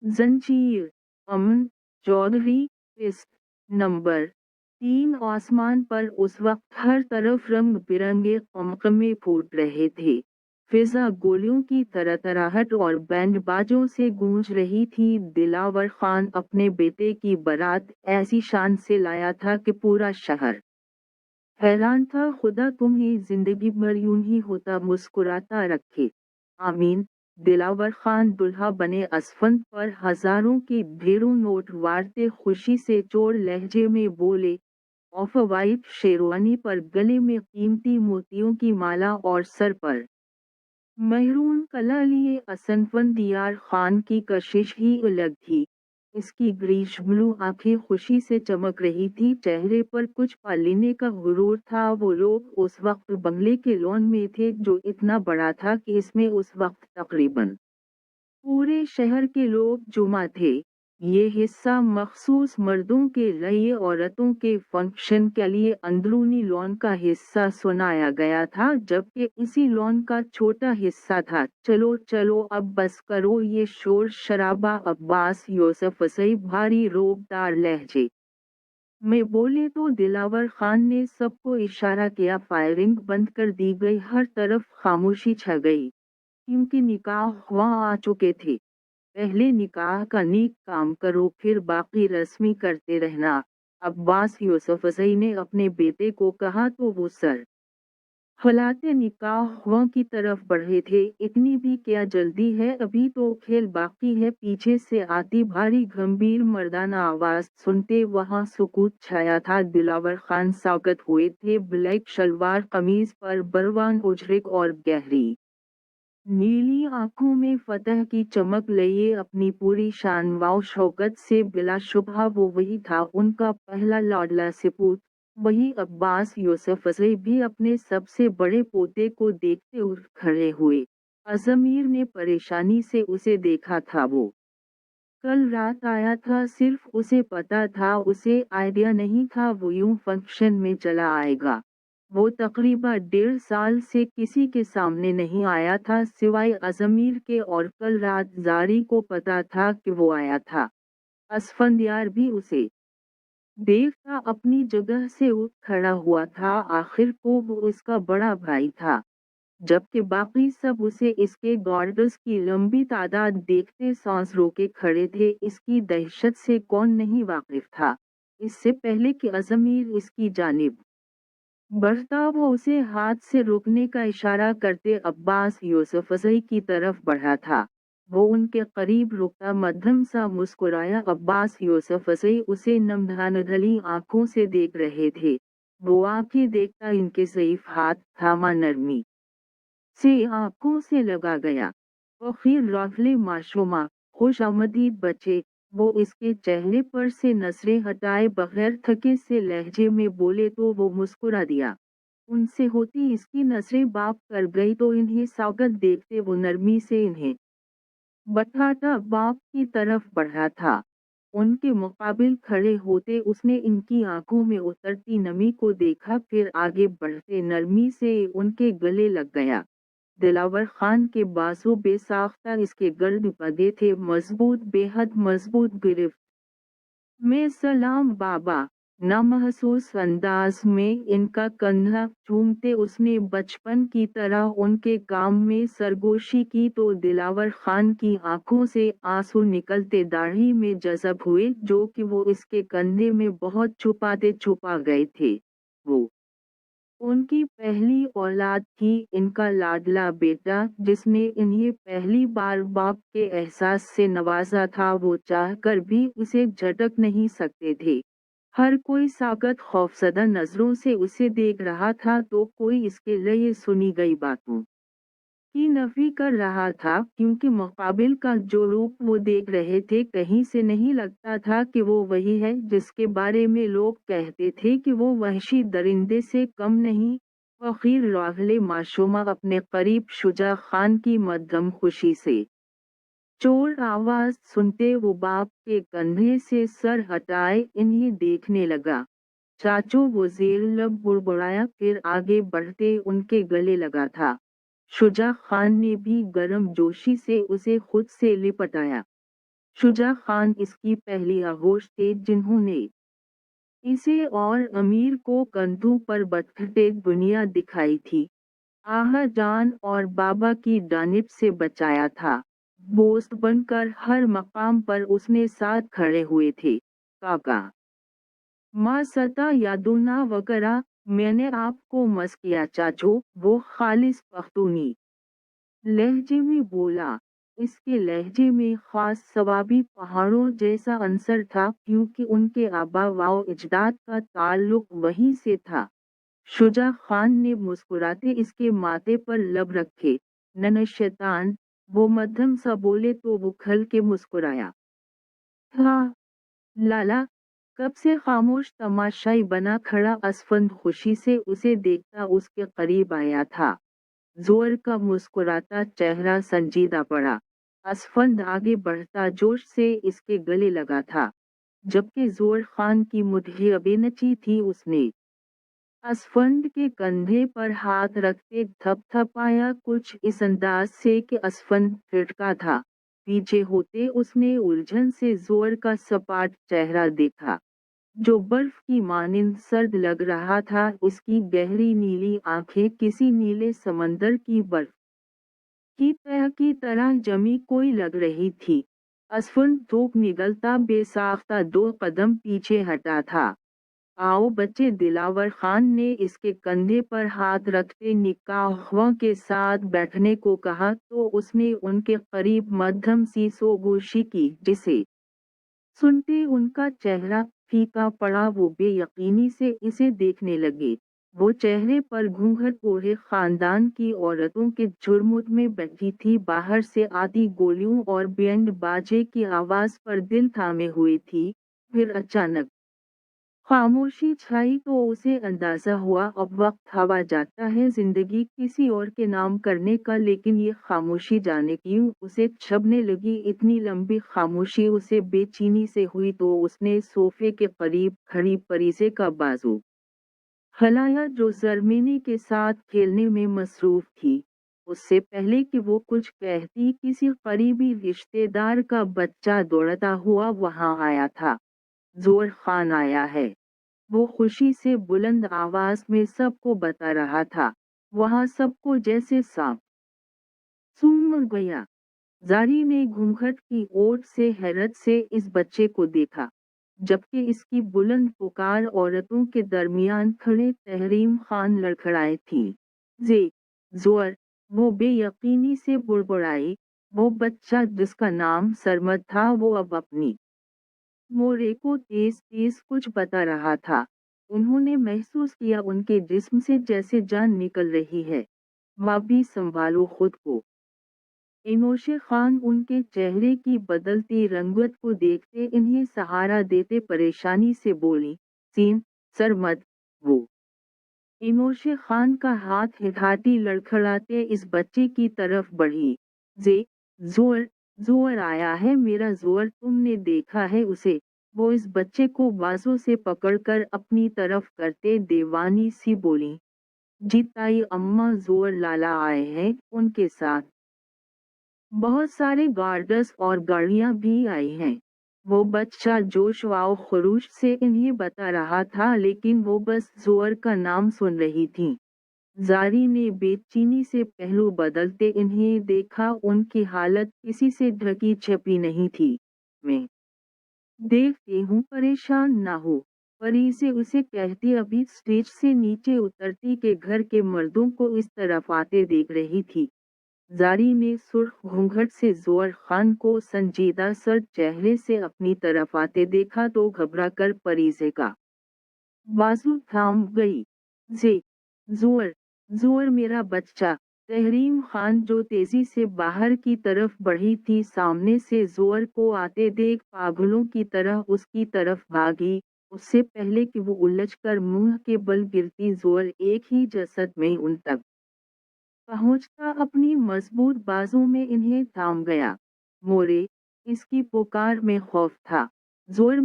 जंजीर, अमन चौधरी, पिस्ट नंबर 3। आसमान पर उस वक्त हर तरफ रंग बिरंगे कमकमे फूट रहे थे। फिजा गोलियों की तरतराहट और बैंड बाजों से गूंज रही थी। दिलावर खान अपने बेटे की बारात ऐसी शान से लाया था कि पूरा शहर हैरान था। खुदा तुम्हें जिंदगी भर यूं ही होता मुस्कुराता रखे, आमीन। दिलावर खान दुल्हा बने। असफंद पर हजारों की ढेरों नोट वारते खुशी से चोर लहजे में बोले। ऑफ वाइट शेरवानी पर गले में कीमती मोतियों की माला और सर पर महरून कला लिए असनफंदियार खान की कशिश ही अलग थी। इसकी ग्रीश ब्लू आंखें खुशी से चमक रही थी, चेहरे पर कुछ पालीने का गुरूर था। वो लोग उस वक्त बंगले के लॉन में थे जो इतना बड़ा था कि इसमें उस वक्त तकरीबन पूरे शहर के लोग जुमा थे। ये हिस्सा मखसूस मर्दों के लिए औरतों के फंक्शन के लिए अंदरूनी लॉन का हिस्सा सुनाया गया था, जबकि इसी लॉन का छोटा हिस्सा था। चलो चलो अब बस करो ये शोर शराबा। अब्बास यूसुफ सही भारी रोबदार लहजे में बोले तो दिलावर खान ने सबको इशारा किया। फायरिंग बंद कर दी गई, हर तरफ खामोशी छा गई, क्योंकि निकाह वहाँ आ चुके थे। पहले निकाह का नीक काम करो, फिर बाकी रस्मी करते रहना, अब्बास यूसुफजई ने अपने बेटे को कहा तो वो सर हिलाते निकाह की तरफ बढ़े थे। इतनी भी क्या जल्दी है, अभी तो खेल बाकी है। पीछे से आती भारी गंभीर मर्दाना आवाज सुनते वहां सुकूत छाया था। दिलावर खान साकत हुए थे, ब्लैक शलवार कमीज पर बरवान उजरिक और गहरी नीली आंखों में फतह की चमक लिए अपनी पूरी शान व शौकत से। बिलाशुबहा वो वही था, उनका पहला लाडला सपूत। वही अब्बास यूसुफजई भी अपने सबसे बड़े पोते को देखते उठ खड़े हुए। अजमीर ने परेशानी से उसे देखा था। वो कल रात आया था, सिर्फ उसे पता था, उसे आइडिया नहीं था वो यूं फंक्शन में चला आएगा। वो तकरीबन 1.5 साल से किसी के सामने नहीं आया था सिवाय अजमीर के, और कल रात जारी को पता था कि वो आया था। असफंदियार भी उसे देखता अपनी जगह से उठ खड़ा हुआ था। आखिर को वो उसका बड़ा भाई था, जबकि बाकी सब उसे इसके गार्ड्स की लंबी तादाद देखते सांस रोके खड़े थे। इसकी दहशत से कौन नहीं वाकिफ था। इससे पहले कि अजमीर इसकी जानिब बढ़ता वो उसे हाथ से रुकने का इशारा करते अब्बास यूसुफजई की तरफ बढ़ा था। वो उनके करीब रुकता, मध्यम सा मुस्कुराया। अब्बास यूसुफजई उसे नमधुली आंखों से देख रहे थे। वो आंखें देखता इनके ज़ईफ हाथ थामा, नरमी से आंखों से लगा गया। फकीर रौफले माशूमा, खुश आमदीद बच्चे। वो इसके चेहरे पर से नजरें हटाए बगैर थके से लहजे में बोले तो वो मुस्कुरा दिया। उनसे होती इसकी नजरें बाप कर गई तो इन्हें स्वागत देखते वो नरमी से इन्हें बठाता बाप की तरफ बढ़ा था। उनके मुकाबिल खड़े होते उसने इनकी आंखों में उतरती नमी को देखा, फिर आगे बढ़ते नरमी से उनके गले लग गया। दिलावर खान के बाजू बेसाख्ता इसके गर्द बंधे थे, मजबूत, बेहद मजबूत। गिरफ्त में सलाम बाबा, नामहसूस अंदाज में इनका कंधा चूमते उसने बचपन की तरह उनके काम में सरगोशी की तो दिलावर खान की आंखों से आंसू निकलते दाढ़ी में जज़ब हुए, जो कि वो इसके कंधे में बहुत छुपाते छुपा गए थे। वो उनकी पहली औलाद थी, इनका लाडला बेटा, जिसने इन्हें पहली बार बाप के एहसास से नवाजा था। वो चाहकर भी उसे झटक नहीं सकते थे। हर कोई साकत खौफजदा नजरों से उसे देख रहा था, तो कोई इसके लिए सुनी गई बातों की नफी कर रहा था, क्योंकि मुकाबिल का जो रूप वो देख रहे थे कहीं से नहीं लगता था कि वो वही है जिसके बारे में लोग कहते थे कि वो वहशी दरिंदे से कम नहीं। फकीर राहले माशूमा अपने करीब शुजा खान की मध्यम खुशी से चोर आवाज सुनते वो बाप के कंधे से सर हटाए इन्हें देखने लगा। चाचू, वो जेर लब बुड़बुड़ाया, फिर आगे बढ़ते उनके गले लगा था। शुजा खान ने भी गर्म जोशी से उसे खुद से लिपटाया। शुजा खान इसकी पहली आगोश थे जिन्होंने इसे और अमीर को कंधों पर बैठते दुनिया दिखाई थी। आहा जान और बाबा की डांट से बचाया था। दोस्त बनकर हर मकाम पर उसने साथ खड़े हुए थे। काका माँ सता यादुना वगैरह, मैंने आपको मस किया चाचो, वो खालिस पख्तूनी लहजे में बोला। इसके लहजे में खास सवाबी पहाड़ों जैसा अंसर था क्योंकि उनके आबा व अजदाद का ताल्लुक वहीं से था। शुजा खान ने मुस्कुराते इसके माथे पर लब रखे। नन शैतान, वो मध्यम सा बोले तो वो खल के मुस्कुराया था। लाला, कब से खामोश तमाशाई बना खड़ा असफंद खुशी से उसे देखता उसके करीब आया था। जोर का मुस्कुराता चेहरा संजीदा पड़ा। असफंद आगे बढ़ता जोश से इसके गले लगा था, जबकि जोर खान की मुट्ठी बेनची थी। उसने असफंद के कंधे पर हाथ रखते थपथपाया कुछ इस अंदाज से कि असफंद फिटका था। पीछे होते उसने उलझन से जोर का सपाट चेहरा देखा, जो बर्फ की मानिंद सर्द लग रहा था। उसकी गहरी नीली आंखें किसी नीले समंदर की बर्फ की तरह जमी कोई लग रही थी। असफंद धूप निगलता बेसाख्ता 2 कदम पीछे हटा था। आओ बच्चे, दिलावर खान ने इसके कंधे पर हाथ रखते निकाह के साथ बैठने को कहा तो उसने उनके करीब मध्यम सी सोगोशी की, जिसे सुनते उनका चेहरा फीका पड़ा। वो बेयकीनी से इसे देखने लगे। वो चेहरे पर घूंघट ओढ़े खानदान की औरतों के झुरमुट में बैठी थी। बाहर से आती गोलियों और बैंड बाजे की आवाज पर दिल थामे हुए थी। फिर अचानक खामोशी छाई तो उसे अंदाजा हुआ अब वक्त हवा जाता है जिंदगी किसी और के नाम करने का। लेकिन ये खामोशी जाने क्यों उसे छबने लगी। इतनी लंबी खामोशी उसे बेचैनी से हुई तो उसने सोफे के करीब खड़ी परीजे का बाजू हलाया, जो जरमीनी के साथ खेलने में मसरूफ थी। उससे पहले कि वो कुछ कहती, किसी करीबी रिश्तेदार का बच्चा दौड़ता हुआ वहां आया था। जोर खान आया है, वो खुशी से बुलंद आवाज में सबको बता रहा था। वहां सबको जैसे सांप सूंघ गया। जारी ने घूंघट की ओट से हैरत से इस बच्चे को देखा, जबकि इसकी बुलंद पुकार औरतों के दरमियान खड़े तहरीम खान लड़खड़ाए थी। जे जोर, वो बेयकीनी से बुड़बुड़ाई। वो बच्चा जिसका नाम सरमद था वो अब अपनी मोरे को तेज तेज कुछ बता रहा था। उन्होंने महसूस किया उनके जिस्म से जैसे जान निकल रही है। माँ भी संभालो खुद को। इमोशे खान उनके चेहरे की बदलती रंगत को देखते इन्हें सहारा देते परेशानी से बोली, सीन सरमद। वो इमोशे खान का हाथ हिठाती लड़खड़ाते इस बच्चे की तरफ बढ़ी। जे जोर, जोर आया है मेरा जोर, तुमने देखा है उसे। वो इस बच्चे को बाजू से पकड़कर अपनी तरफ करते दीवानी सी बोली। जी ताई अम्मा, जोर लाला आए हैं, उनके साथ बहुत सारे गार्डस और गाड़ियां भी आई हैं। वो बच्चा जोश व खरूश से इन्हें बता रहा था, लेकिन वो बस जोर का नाम सुन रही थी। जारी ने बेचैनी से पहलू बदलते इन्हें देखा। उनकी हालत किसी से ढकी छपी नहीं थी। मैं देखती हूँ, परेशान ना हो, परी से उसे कहती अभी स्टेज से नीचे उतरती के घर के मर्दों को इस तरफ आते देख रही थी। जारी ने सुर्ख घूंघट से जोर खान को संजीदा सर चेहरे से अपनी तरफ आते देखा तो घबराकर परीजे का बाजू थाम गई। जे जोर, जोर मेरा बच्चा। तहरीम खान जो तेजी से बाहर की तरफ बढ़ी थी, सामने से जोर को आते देख पागलों की तरह उसकी तरफ भागी। उससे पहले कि वो उलझकर मुंह के बल गिरती, जोर एक ही जसद में उन तक पहुंचता अपनी मजबूत बाजू में इन्हें थाम गया। मोरे, इसकी पुकार में खौफ था। जोर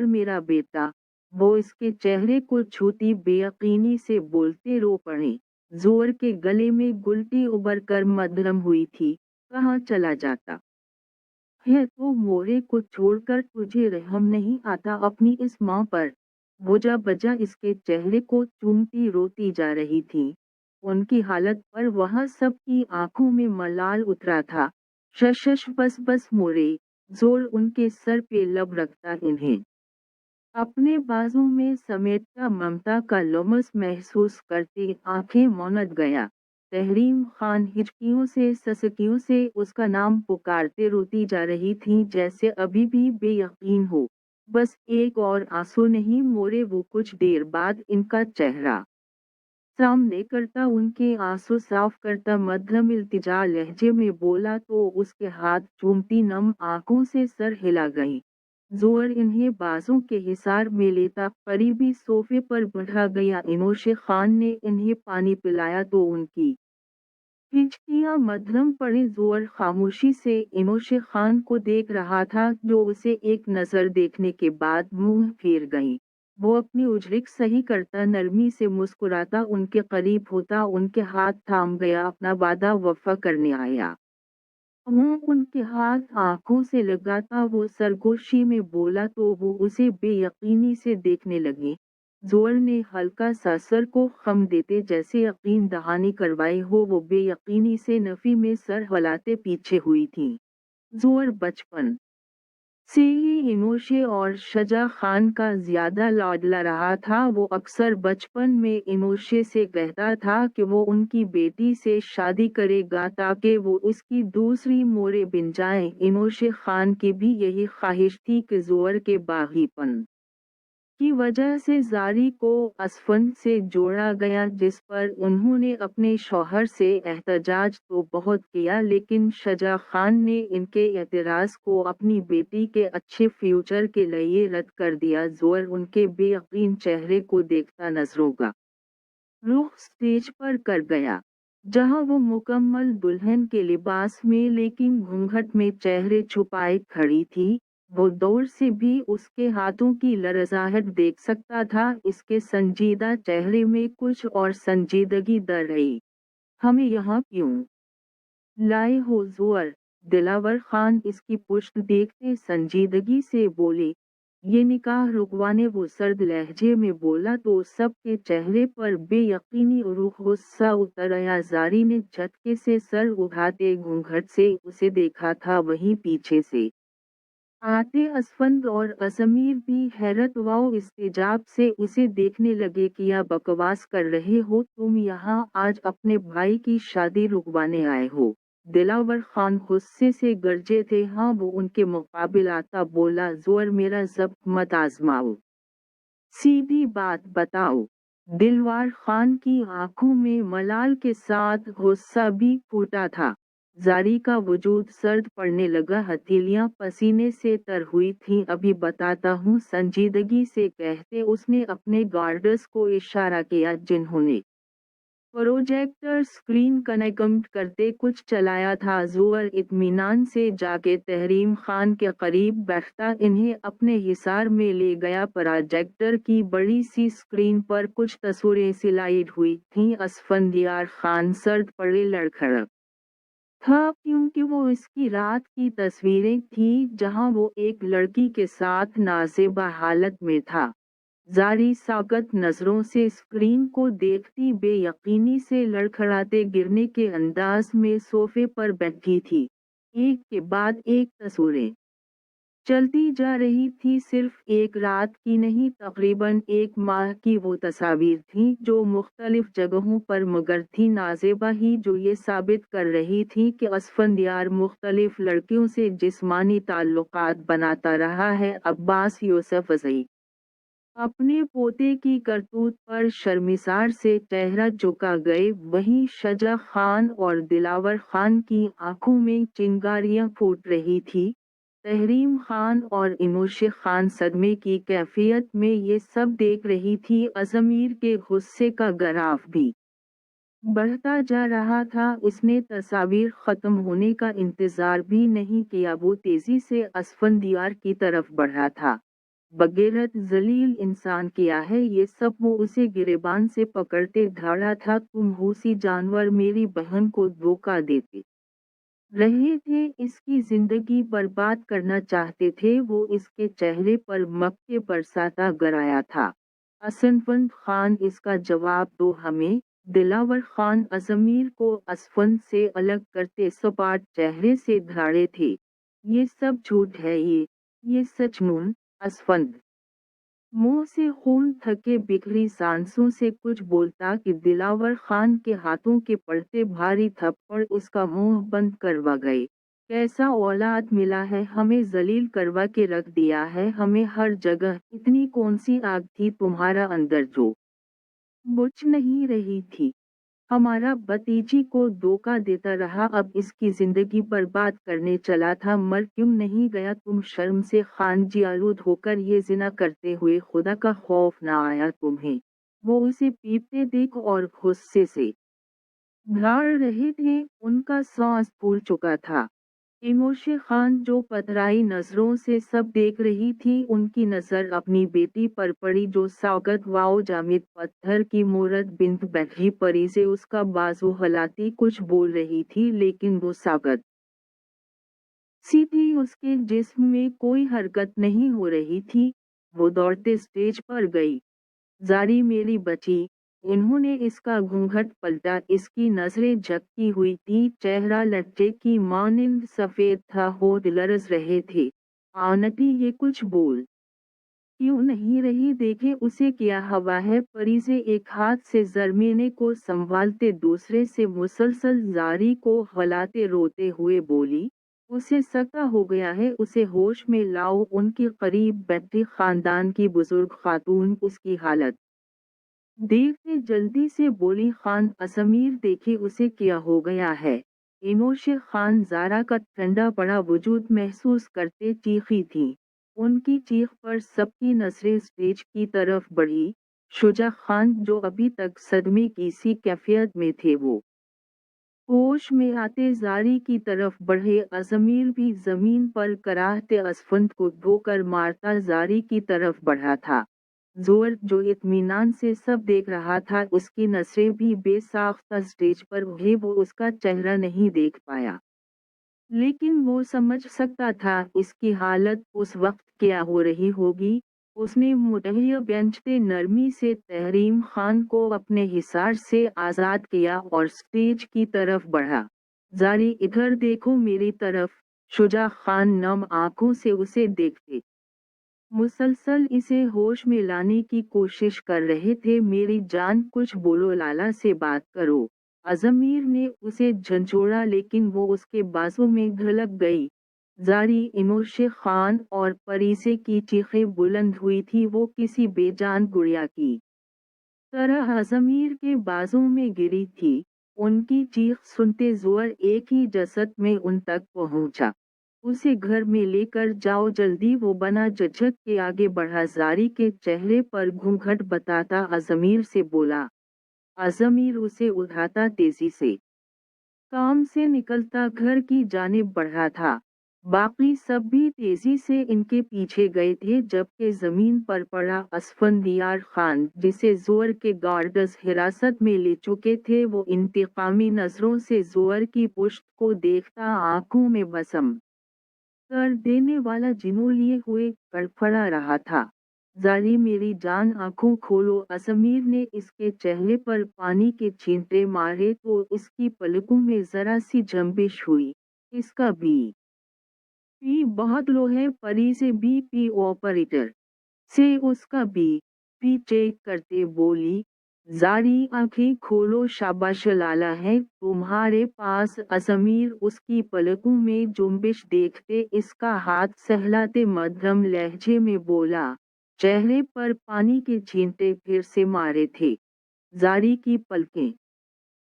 मेरा बेटा। वो इसके चेहरे को छूती बेयकीनी से बोलते रो पड़े। जोर के गले में गुलटी उबर कर मध्यम हुई थी। कहाँ चला जाता है तो मोरे को छोड़कर तुझे रहम नहीं आता अपनी इस माँ पर। बोझा बजा इसके चेहरे को चूमती रोती जा रही थी। उनकी हालत पर वह सबकी आंखों में मलाल उतरा था। शश बस बस मोरे, जोर उनके सर पे लब रखता इन्हें अपने बाजू में समेटता ममता का लमस महसूस करते आंखें मौनत गया। तहरीम खान हिचकियों से ससकियों से उसका नाम पुकारते रोती जा रही थी जैसे अभी भी बेयकीन हो। बस एक और आंसू नहीं मोरे। वो कुछ देर बाद इनका चेहरा सामने करता उनके आंसू साफ करता मध्यम इल्तिजा लहजे में बोला तो उसके हाथ चूमती नम आंखों से सर हिला गई। जोर इन्हें बाजों के हिसार में लेता करीबी सोफे पर बढ़ा गया। इनोशे खान ने इन्हें पानी पिलाया तो उनकी हिचकियां मध्यम पड़ी। जोर खामोशी से इनोशे खान को देख रहा था जो उसे एक नजर देखने के बाद मुंह फेर गई। वो अपनी उजरिक सही करता नरमी से मुस्कुराता उनके करीब होता उनके हाथ थाम गया अपना वादा वफा करने आया। मुंह उनके हाथ आंखों से लगाता वो सरगोशी में बोला तो वो उसे बेयकीनी से देखने लगे। जोर ने हल्का सा सर को खम देते जैसे यकीन दहानी करवाई हो वो बेयकीनी से नफी में सर हिलाते पीछे हुई थी। जोर बचपन से ही इनोशे और शजा खान का ज्यादा लाडला रहा था। वो अक्सर बचपन में इनोशे से कहता था कि वो उनकी बेटी से शादी करेगा ताकि वो उसकी दूसरी मोरे बन जाए। इनोशे खान की भी यही ख्वाहिश थी कि जोर के बागीपन की वजह से जारी को असफन से जोड़ा गया जिस पर उन्होंने अपने शौहर से एहतजाज तो बहुत किया लेकिन शजा खान ने इनके एतराज़ को अपनी बेटी के अच्छे फ्यूचर के लिए रद्द कर दिया। जोर उनके बेयकीन चेहरे को देखता नजरों का रुख स्टेज पर कर गया जहां वो मुकम्मल दुल्हन के लिबास में लेकिन घूंघट में चेहरे छुपाए खड़ी थी। वो दूर से भी उसके हाथों की लरज़ाहट देख सकता था। इसके संजीदा चेहरे में कुछ और संजीदगी दर रही। हमें यहाँ क्यों लाए हो जोर? दिलावर खान इसकी पुश्त देखते संजीदगी से बोले। ये निकाह रुकवाने वो सर्द लहजे में बोला तो सबके चेहरे पर बेयकीनी और गुस्सा उतर आया। जारी ने झटके से सर उठाते घूंघट से उसे देखा था वहीं पीछे से आते असफंद और असमीर भी हैरत व इस्तेजाब से उसे देखने लगे। क्या बकवास कर रहे हो तुम यहाँ आज अपने भाई की शादी रुकवाने आए हो? दिलावर खान गुस्से से गरजे थे। हाँ वो उनके मुकाबिल आता बोला। जोर मेरा जब्त मत आजमाओ, सीधी बात बताओ। दिलवार खान की आंखों में मलाल के साथ गुस्सा भी फूटा था। जारी का वजूद सर्द पड़ने लगा, हथेलियां पसीने से तर हुई थीं। अभी बताता हूँ संजीदगी से कहते उसने अपने गार्डर्स को इशारा किया जिन्होंने प्रोजेक्टर स्क्रीन कनेक्ट करते कुछ चलाया था। जोर इत्मीनान से जाके तहरीम खान के करीब बैठता इन्हें अपने हिसार में ले गया। प्रोजेक्टर की बड़ी सी स्क्रीन पर कुछ तस्वीरें स्लाइड हुई थीं। असफंदियार खान सर्द पड़े लड़खड़ था क्योंकि वो इसकी रात की तस्वीरें थी जहां वो एक लड़की के साथ नाज़ेबा हालत में था। जारी साकत नजरों से स्क्रीन को देखती बेयकीनी से लड़खड़ाते गिरने के अंदाज में सोफे पर बैठी थी। एक के बाद एक तस्वीरें चलती जा रही थी। सिर्फ एक रात की नहीं तकरीबन एक माह की वो तस्वीर थी जो मुख्तलिफ जगहों पर मगर थी नाज़ेबा ही जो ये साबित कर रही थी कि असफंदियार मुख्तलिफ लड़कियों से जिस्मानी ताल्लुकात बनाता रहा है। अब्बास यूसुफ ज़ई अपने पोते की करतूत पर शर्मिसार से चेहरा झुका गए। वहीं शजा खान और दिलावर खान की आंखों में चिंगारियां फूट रही थी। तहरीम खान और इनोशे खान सदमे की कैफियत में ये सब देख रही थी। अजमीर के गुस्से का ग्राफ भी बढ़ता जा रहा था। उसने तस्वीर खत्म होने का इंतजार भी नहीं किया। वो तेजी से असफंदियार की तरफ बढ़ा था। बगैरत जलील इंसान किया है ये सब? वो उसे गिरेबान से पकड़ते ढाड़ा था। तुम भूसी जानवर मेरी बहन को धोखा देते रहे थे, इसकी जिंदगी बर्बाद करना चाहते थे। वो इसके चेहरे पर मक्के बरसाता गराया था। असनफंद खान, इसका जवाब दो हमें। दिलावर खान अजमीर को असफंद से अलग करते सपाट चेहरे से धाड़े थे। ये सब झूठ है, ये सचमुच। असफंद मुंह से खून थके बिखरी सांसों से कुछ बोलता कि दिलावर खान के हाथों के पड़ते भारी थप्पड़ उसका मुंह बंद करवा गए। कैसा औलाद मिला है, हमें जलील करवा के रख दिया है, हमें हर जगह। इतनी कौन सी आग थी तुम्हारा अंदर जो बुझ नहीं रही थी? हमारा भतीजी को धोखा देता रहा, अब इसकी जिंदगी बर्बाद करने चला था। मर क्यों नहीं गया तुम शर्म से? खान जी आलूद होकर ये जिना करते हुए खुदा का खौफ ना आया तुम्हें? वो उसे पीपते देख और गुस्से से भाड़ रहे थे, उनका सांस फूल चुका था। इमोशे खान जो पथराई नजरों से सब देख रही थी, उनकी नजर अपनी बेटी पर पड़ी जो सौगत वाओ जामिद पत्थर की मूरत बिंद बैठी परी से उसका बाजू हिलाती कुछ बोल रही थी, लेकिन वो सौगत सी थी, उसके जिस्म में कोई हरकत नहीं हो रही थी। वो दौड़ते स्टेज पर गई। जारी मेरी बची। इन्होंने इसका घूंघट पलटा, इसकी नजरें झपकी हुई थी, चेहरा लट्टे की मानिंद सफेद था, होठ लरस रहे थे। आंटी ये कुछ बोल क्यों नहीं रही? देखे उसे क्या हवा है? परी से एक हाथ से जरमीने को संभालते दूसरे से मुसलसल जारी को हलाते रोते हुए बोली, उसे सका हो गया है, उसे होश में लाओ। उनके करीब बैठी खानदान की बुजुर्ग खातून उसकी हालत देखते जल्दी से बोली, खान असमीर देखे उसे क्या हो गया है? इनोशे खान जारा का ठंडा पड़ा वजूद महसूस करते चीखी थी। उनकी चीख पर सबकी नजरें स्टेज की तरफ बढ़ी। शुजा खान जो अभी तक सदमे की सी कैफियत में थे, वो होश में आते जारी की तरफ बढ़े। अजमीर भी जमीन पर कराहते असफंद को धोकर मारता जारी की तरफ बढ़ा था। जोर जो इत्मीनान से सब देख रहा था, उसकी नजरें भी बेसाख्ता स्टेज पर उड़े। वो उसका चेहरा नहीं देख पाया, लेकिन वो समझ सकता था इसकी हालत उस वक्त क्या हो रही होगी। उसने मुतहिया बेंचते नरमी से तहरीम खान को अपने हिसार से आज़ाद किया और स्टेज की तरफ बढ़ा। जारी इधर देखो मेरी तरफ। शुजा खान नम आंखों से उसे देखते मुसलसल इसे होश में लाने की कोशिश कर रहे थे। मेरी जान कुछ बोलो, लाला से बात करो। अजमीर ने उसे झंझोड़ा, लेकिन वो उसके बाजू में ढलक गई। जारी, इमोशे खान और परीसे की चीखें बुलंद हुई थी, वो किसी बेजान गुड़िया की तरह अजमीर के बाजू में गिरी थी। उनकी चीख सुनते जोर एक ही जसत में उन तक पहुंचा। उसे घर में लेकर जाओ जल्दी, वो बना झिझक के आगे बढ़ा। जारी के चेहरे पर घूंघट बताता अजमीर से बोला। अजमीर उसे उठाता तेजी से काम से निकलता घर की जानिब बढ़ा था। बाकी सब भी तेजी से इनके पीछे गए थे, जबकि जमीन पर पड़ा असफंदियार खान, जिसे जोर के गार्ड्स हिरासत में ले चुके थे, वो इंतकामी नजरों से जोर की पुश्त को देखता आंखों में भस्म कर देने वाला जिन्हों लिए हुए कड़फड़ा रहा था। जारी मेरी जान आंखों खोलो। असमीर ने इसके चेहरे पर पानी के छींटे मारे तो इसकी पलकों में जरा सी जंबिश हुई। इसका पी बहुत लो है। परी से बीपी ऑपरेटर से उसका पी चेक करते बोली। जारी आंखें खोलो, शाबाश लाला है तुम्हारे पास। असमीर उसकी पलकों में जुम्बिश देखते इसका हाथ सहलाते मध्यम लहजे में बोला। चेहरे पर पानी के छींटे फिर से मारे थे। जारी की पलकें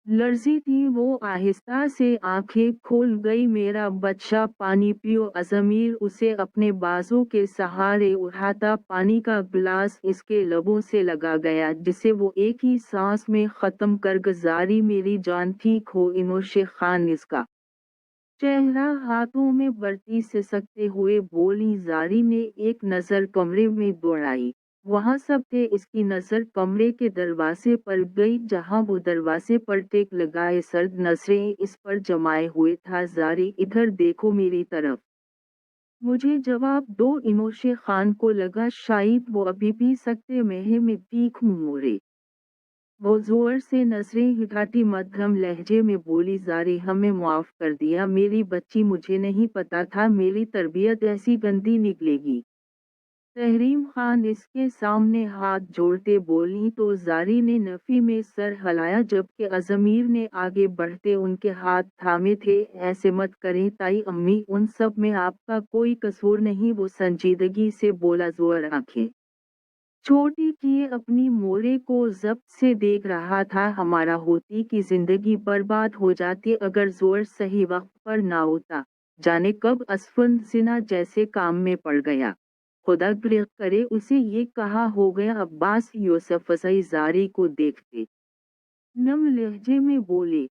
लर्जी थी, वो आहिस्ता से आंखें खोल गई। मेरा बच्चा पानी पियो। अजमीर उसे अपने बाजू के सहारे उठाता पानी का गिलास इसके लबों से लगा गया, जिसे वो एक ही सांस में खत्म कर गुजारी। मेरी जान ठीक हो। इनोशे खान इसका चेहरा हाथों में बढ़ती सिसकते हुए बोली। जारी ने एक नजर कमरे में दौड़ाई। वहाँ सब थे। इसकी नज़र कमरे के दरवाजे पर गई, जहाँ वो दरवाजे पर टेक लगाए सर्द नजरें इस पर जमाए हुए था। ज़ारी, इधर देखो मेरी तरफ, मुझे जवाब दो। इमोशे खान को लगा शायद वो अभी भी सकते में तीख मुंह मोड़े। वो जोर से नजरें हिटाती मध्यम लहजे में बोली, ज़ारी हमें माफ कर दिया मेरी बच्ची, मुझे नहीं पता था मेरी तरबियत ऐसी गंदी निकलेगी। तहरीम खान इसके सामने हाथ जोड़ते बोली तो ज़ारी ने नफी में सर हिलाया, जबकि अज़मीर ने आगे बढ़ते उनके हाथ थामे थे। ऐसे मत करें ताई अम्मी, उन सब में आपका कोई कसूर नहीं, वो संजीदगी से बोला। जोर आंखें छोटी किए अपनी मोरे को जब्त से देख रहा था। हमारा होती की जिंदगी बर्बाद हो जाती अगर जोर सही वक्त पर ना होता। जाने कब असफुन जिना जैसे काम में पड़ गया। खुदा गिरफ्त करे उसे, ये कहा हो गया। अब्बास यूसुफ ज़ारी को देखते नम लहजे में बोले,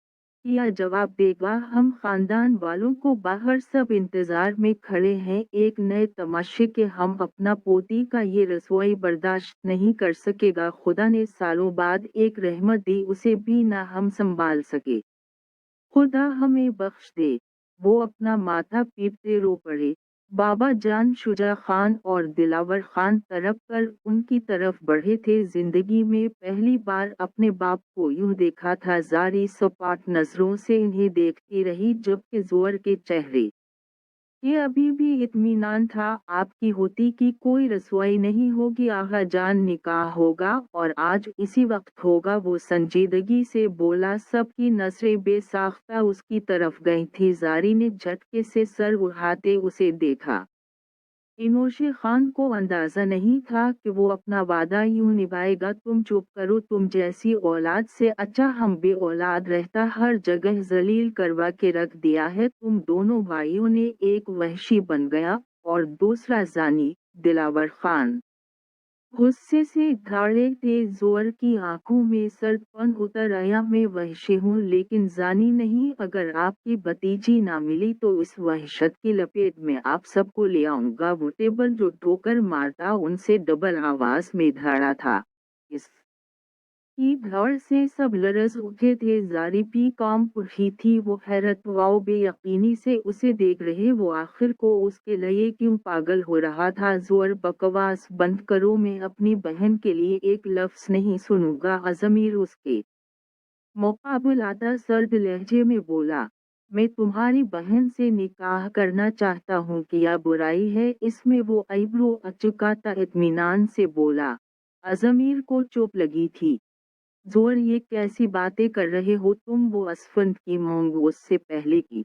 क्या जवाब देगा? हम खानदान वालों को बाहर सब इंतजार में खड़े हैं एक नए तमाशे के। हम अपना पोती का ये रसोई बर्दाश्त नहीं कर सकेगा। खुदा ने सालों बाद एक रहमत दी, उसे भी ना हम संभाल सके। खुदा हमें बख्श दे। वो अपना माथा पीटते रो पड़े। बाबा जान शुजा खान और दिलावर खान तरफ कर उनकी तरफ बढ़े थे। जिंदगी में पहली बार अपने बाप को यूं देखा था। ज़ारी सपाट नजरों से इन्हें देखती रही, जबकि जोर के चेहरे ये अभी भी इत्मीनान था। आपकी होती की कोई रसवाई नहीं होगी आगा जान, निकाह होगा और आज इसी वक्त होगा। वो संजीदगी से बोला। सबकी नजरें बेसाख्ता उसकी तरफ गई थी। ज़ारी ने झटके से सर उठाते उसे देखा। इमोशे खान को अंदाजा नहीं था कि वो अपना वादा यूं निभाएगा। तुम चुप करो, तुम जैसी औलाद से अच्छा हम बे औलाद रहता, हर जगह जलील करवा के रख दिया है। तुम दोनों भाइयों ने, एक वहशी बन गया और दूसरा जानी। दिलावर खान गुस्से से धाड़े थे। जोर की आंखों में सर्दपन उतर आया। मैं वहशी हूँ लेकिन जानी नहीं। अगर आपकी भतीजी ना मिली तो इस वहशत की लपेट में आप सबको ले आऊंगा। वो टेबल जो ठोकर मारता उनसे डबल आवाज में धाड़ा था। इस की धड़ से सब लरज उठे थे। ज़ारी भी कांप उठी थी। वो हैरत व बेयकीनी से उसे देख रहे। वो आखिर को उसके लिए क्यों पागल हो रहा था। जोर, बकवास बंद करो, मैं अपनी बहन के लिए एक लफ्ज नहीं सुनूंगा। अज़मीर उसके मुकाबलाता सर्द लहजे में बोला, मैं तुम्हारी बहन से निकाह करना चाहता हूँ, क्या बुराई है इसमें? वो आईब्रो अचकाता इत्मीनान से बोला। अज़मीर को चुप लगी थी। जोर, ये कैसी बातें कर रहे हो तुम? वो असफंद की मांग उससे पहले की।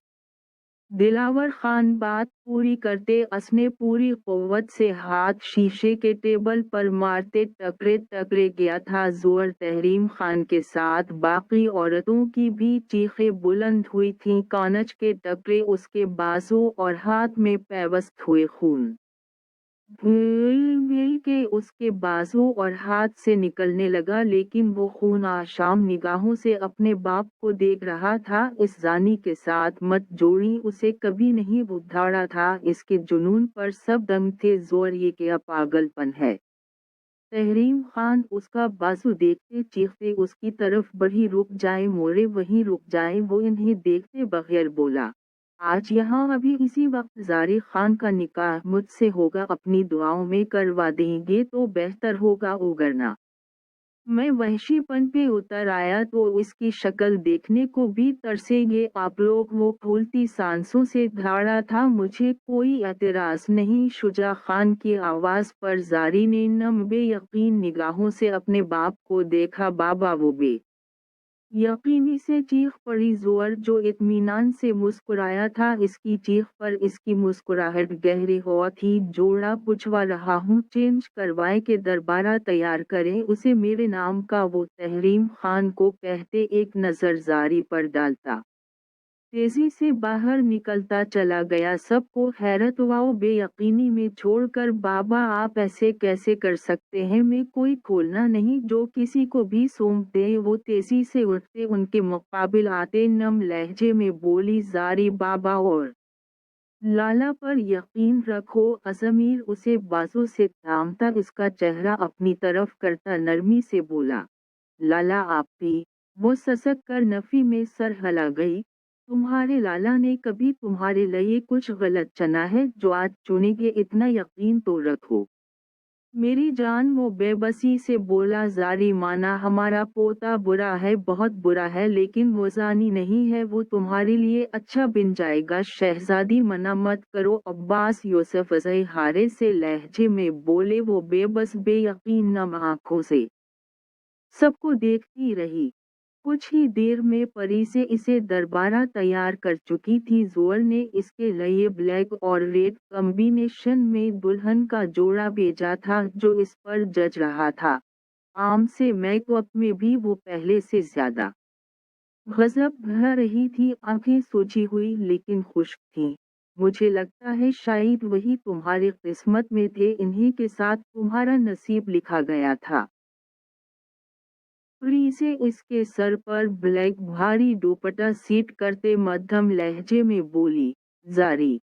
दिलावर खान बात पूरी करते असने पूरी कुव्वत से हाथ शीशे के टेबल पर मारते टकरे टकरे गया था। जोर, तहरीम खान के साथ बाकी औरतों की भी चीखें बुलंद हुई थीं। कानच के टकरे उसके बाजू और हाथ में पैवस्त हुए। खून मिल मिल के उसके बाजू और हाथ से निकलने लगा, लेकिन वो खून आशाम निगाहों से अपने बाप को देख रहा था। इस जानी के साथ मत जोड़ी, उसे कभी नहीं उधाड़ा था। इसके जुनून पर सब दंग थे। जोर, ये क्या पागलपन है? तहरीम खान उसका बाजू देखते चीखते उसकी तरफ बढ़ी। रुक जाए मोरे, वहीं रुक जाए। वो इन्हें देखते बगैर बोला, आज यहाँ अभी इसी वक्त ज़ारी खान का निकाह मुझसे होगा। अपनी दुआओं में करवा देंगे तो बेहतर होगा। उगरना मैं वहशीपन पे उतर आया तो इसकी शक्ल देखने को भी तरसेंगे आप लोग। वो फूलती सांसों से धाड़ा था, मुझे कोई एतराज नहीं। शुजा खान की आवाज़ पर ज़ारी ने नम बेयकीन निगाहों से अपने बाप को देखा। बाबा, वो बे यकीनी से चीख पड़ी। जोर, जो इत्मीनान से मुस्कुराया था, इसकी चीख पर इसकी मुस्कुराहट गहरी हुआ थी। जोड़ा, पूछवा रहा हूँ, चेंज करवाए के दरबारा तैयार करें उसे मेरे नाम का। वो तहरीम खान को कहते एक नज़र ज़ारी पर डालता तेजी से बाहर निकलता चला गया। सबको हैरत व बेयकीनी में छोड़कर, बाबा आप ऐसे कैसे कर सकते हैं? मैं कोई खोलना नहीं जो किसी को भी सौंप दे। वो तेजी से उठते उनके मुकाबिल आते नम लहजे में बोली, ज़ारी बाबा और लाला पर यकीन रखो। अज़मीर उसे बाजू से थामता उसका चेहरा अपनी तरफ करता नरमी से बोला, लाला आप भी। वो ससक कर नफी में सर हिला गई। तुम्हारे लाला ने कभी तुम्हारे लिए कुछ गलत चुना है जो आज चुनेंगे, इतना यकीन तो रखो। मेरी जान, वो बेबसी से बोला। जारी माना, हमारा पोता बुरा है, बहुत बुरा है, लेकिन वो जानी नहीं है, वो तुम्हारे लिए अच्छा बन जाएगा। शहजादी मना मत करो। अब्बास यूसुफ हारे से लहजे में बोले। वो बेबस बेयकीन नम आंखों से सबको देखती रही। कुछ ही देर में परी से इसे दरबारा तैयार कर चुकी थी। जोर ने इसके लिए ब्लैक और रेड कॉम्बिनेशन में दुल्हन का जोड़ा भेजा था जो इस पर जच रहा था। आम से मेकअप में भी वो पहले से ज्यादा गजब भर रही थी। आंखें सोची हुई लेकिन खुश्क थीं। मुझे लगता है शायद वही तुम्हारी किस्मत में थे, इन्हीं के साथ तुम्हारा नसीब लिखा गया था। प्री से इसके सर पर ब्लैक भारी दुपट्टा सीट करते मध्यम लहजे में बोली। जारी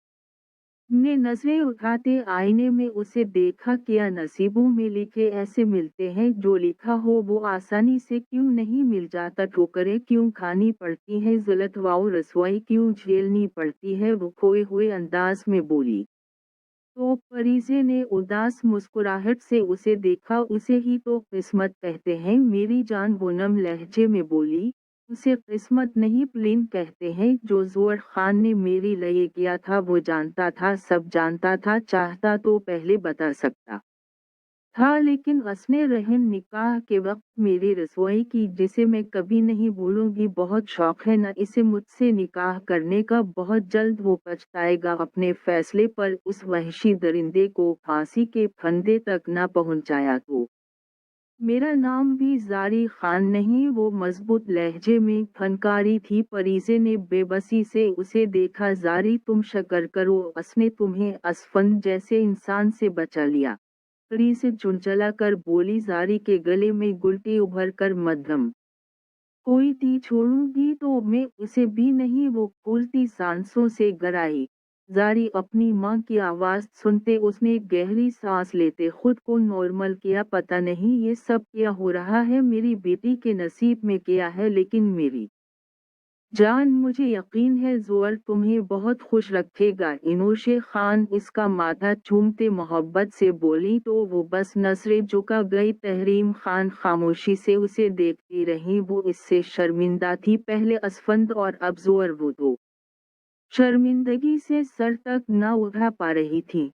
ने नजरें उठाते आईने में उसे देखा। क्या नसीबों में लिखे ऐसे मिलते हैं? जो लिखा हो वो आसानी से क्यों नहीं मिल जाता? ठोकरें क्यों खानी पड़ती हैं? ज़ुल्फ़ रसवाई क्यों झेलनी पड़ती है? वो खोए हुए अंदाज में बोली। तो परिजे ने उदास मुस्कुराहट से उसे देखा। उसे ही तो किस्मत कहते हैं मेरी जान, वो नम लहजे में बोली। उसे किस्मत नहीं प्लेन कहते हैं। जो जोर खान ने मेरे लिए किया था वो जानता था, सब जानता था। चाहता तो पहले बता सकता था, लेकिन असने रहन निकाह के वक्त मेरी रसोई की, जिसे मैं कभी नहीं भूलूंगी। बहुत शौक है ना इसे मुझसे निकाह करने का। बहुत जल्द वो पछताएगा अपने फैसले पर। उस वहशी दरिंदे को फांसी के फंदे तक न पहुंचाया तो मेरा नाम भी जारी खान नहीं। वो मजबूत लहजे में फनकारी थी। परिजे ने बेबसी से उसे देखा। जारी तुम शक्र करो, असने तुम्हें असफंद जैसे इंसान से बचा लिया। कड़ी से चुनचला कर बोली। जारी के गले में गुलटी उभर कर मध्यम कोई थी, छोड़ूंगी तो मैं उसे भी नहीं। वो फूलती सांसों से गराई। जारी अपनी माँ की आवाज सुनते उसने गहरी सांस लेते खुद को नॉर्मल किया। पता नहीं ये सब क्या हो रहा है, मेरी बेटी के नसीब में क्या है, लेकिन मेरी जान, मुझे यकीन है जोर तुम्हें बहुत खुश रखेगा। इनोशे खान इसका माथा चूमते मोहब्बत से बोली। तो वो बस नजरें झुका गई। तहरीम खान खामोशी से उसे देखती रही। वो इससे शर्मिंदा थी पहले असफंद और अब जोर। वो तो शर्मिंदगी से सर तक न उठा पा रही थी।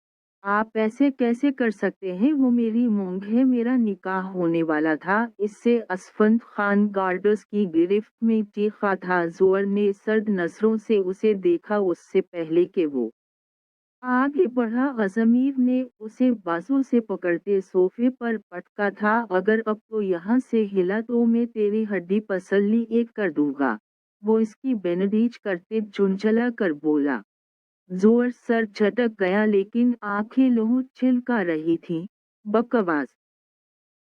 आप ऐसे कैसे कर सकते हैं? वो मेरी मूंग है, मेरा निकाह होने वाला था। इससे असफंद खान गार्डर्स की गिरफ्त में चीखा था। जोर ने सर्द नजरों से उसे देखा। उससे पहले कि वो आगे बढ़ा, अजमीर ने उसे बाजू से पकड़ते सोफे पर पटका था। अगर अब तो यहाँ से हिला तो मैं तेरी हड्डी पसली एक कर दूंगा। वो इसकी बेनडीज करते चुनचला कर बोला। जोर सर झटक गया लेकिन आंखें लहू छिलका रही थीं। बकवास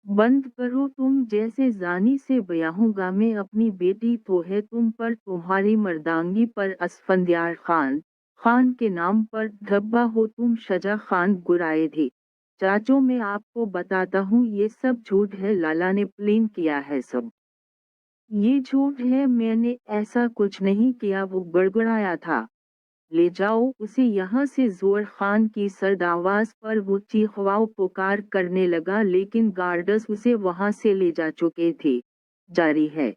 बंद करो, तुम जैसे जानी से ब्याहूंगा मैं? अपनी बेटी तो है तुम पर, तुम्हारी मर्दांगी पर असफंदियार खान के नाम पर धब्बा हो तुम। शजा खान गुराए थे। चाचो मैं आपको बताता हूँ ये सब झूठ है, लाला ने प्लेन किया है सब। ये झूठ है, मैंने ऐसा कुछ नहीं किया। वो गड़गड़ाया था। ले जाओ उसे यहाँ से। जोर खान की सर्द आवाज पर वो चीखवाओ पुकार करने लगा, लेकिन गार्डस उसे वहां से ले जा चुके थे। जारी है।